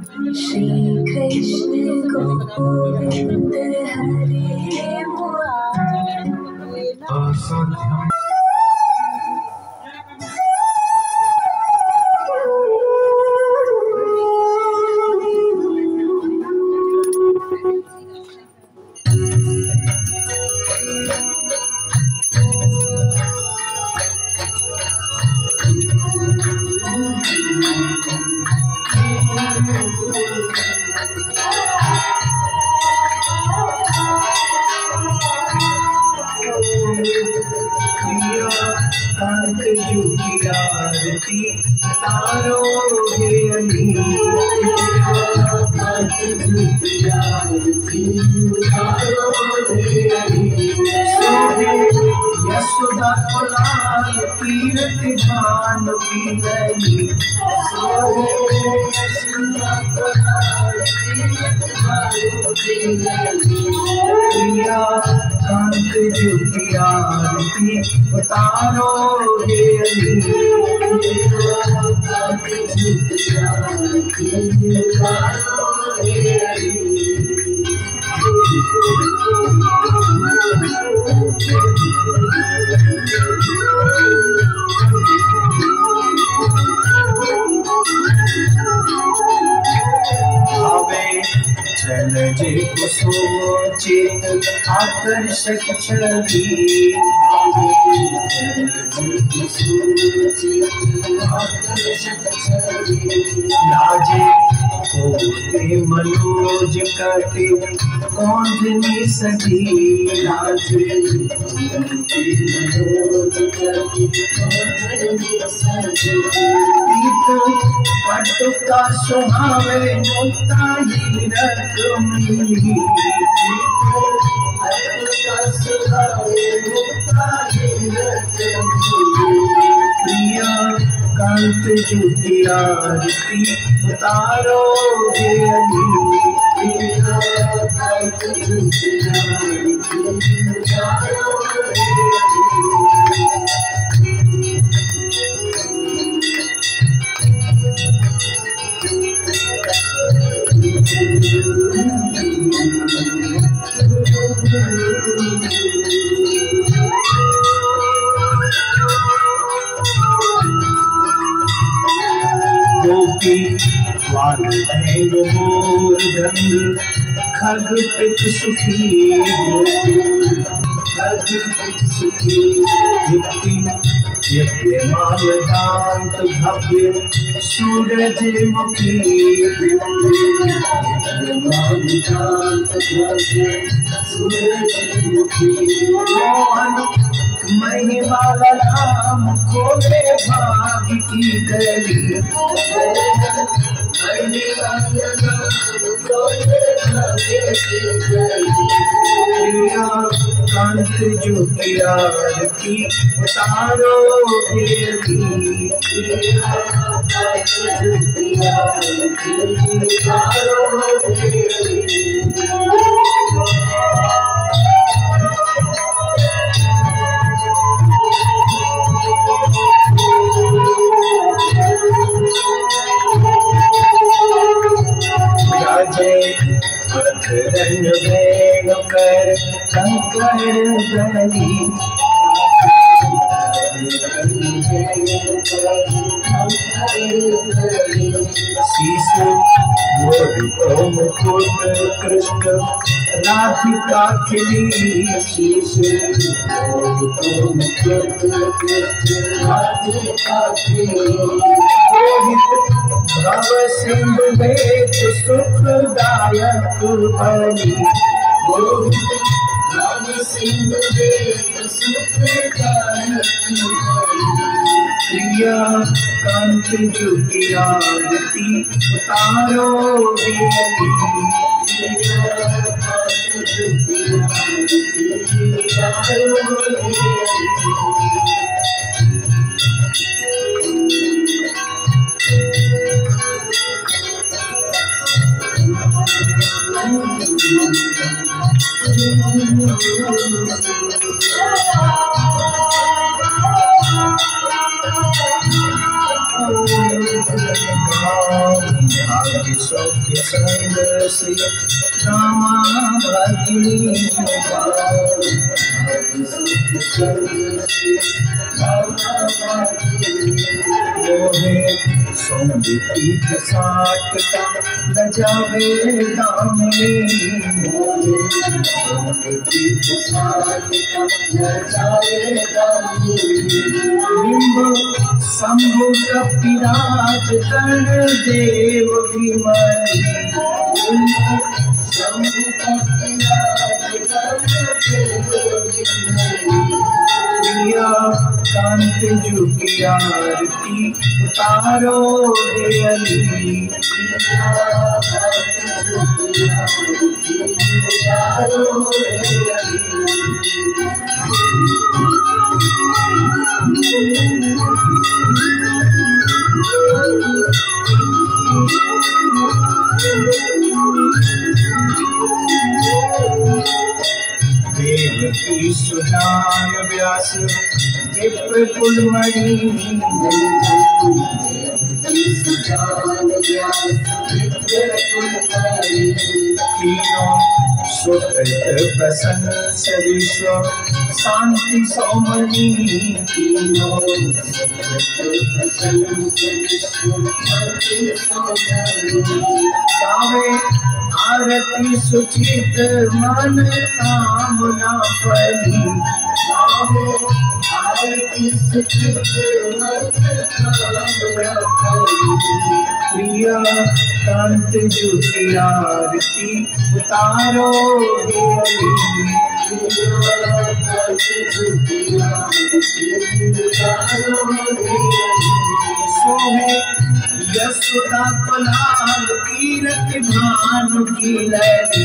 Shri Krishna Govinda Hare Murari. आकर्षक छवि लाजे होते मनोज कटे कौंधनी सजी लाजे मनोज कटे कौंधनी सजी पटुका सुहावे मुक्ता हीरक मिली प्रिया कांत ज्योति आरती उतारो हे अली प्रिया कांत ज्योति आरती उतारो हे मोर रंग खग पित सुखी खग पित सुखी यज्ञ मालदांत भव्य सूरज मुखी मालदांत भव्य सूरज मुखी मोहन महिमा राम खोले भाग की गली कांत ज्योति आरती उतारो हे अली कांत ज्योति आरती उतारो हे अली रंग वेण कर कंकड़ गली शीश मोर मुकुट कृष्ण राधिका खिली शीश मोर मुकुट कृष्ण राधिका खिली भव सिंधु में सुखदायक बनी भव सिंधु में सुखदायक प्रिया कांत ज्योति आरती उतारो हे अली प्रिया कांत ज्योति आरती उतारो हे अली भाग्य सौख्य संग से रामा भगिनी सौंदीप साटका न जावे दामनी सौंदीप साटका न जावे दामनी बिंब शंभु कपिराज गण देव विमली शंभु कपिराज गण देव विमली प्रिया कांत जू की आरती उतारो रे अली प्रिया कांत जू की आरती उतारो रे अली देवकी सुजान व्यास विप्र कुलमणि देवकी सुजान व्यास विप्र कुलमणि तीनों सुकृत प्रसन्न विश्व शांति सौमनी तीनों सुकृत प्रसन्न विश्व शांति सौमनी गावे आरती सुचित मन कामना फली गावे आरती सुचित मन कामना फली प्रिया कांत जू की आरती उतारो रे अली प्रिया कांत जू की आरती उतारो रे अली सोहे यशोदा पलाल कीरत भानु की लड़ी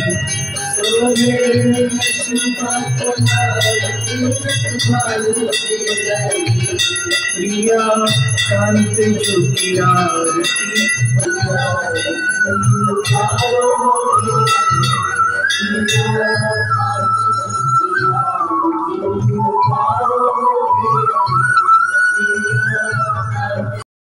सोहे यशोदा पलाल कीरत भानु की लड़ी प्रिया कांत जू की आरती उतारो रे अली प्रिया कांत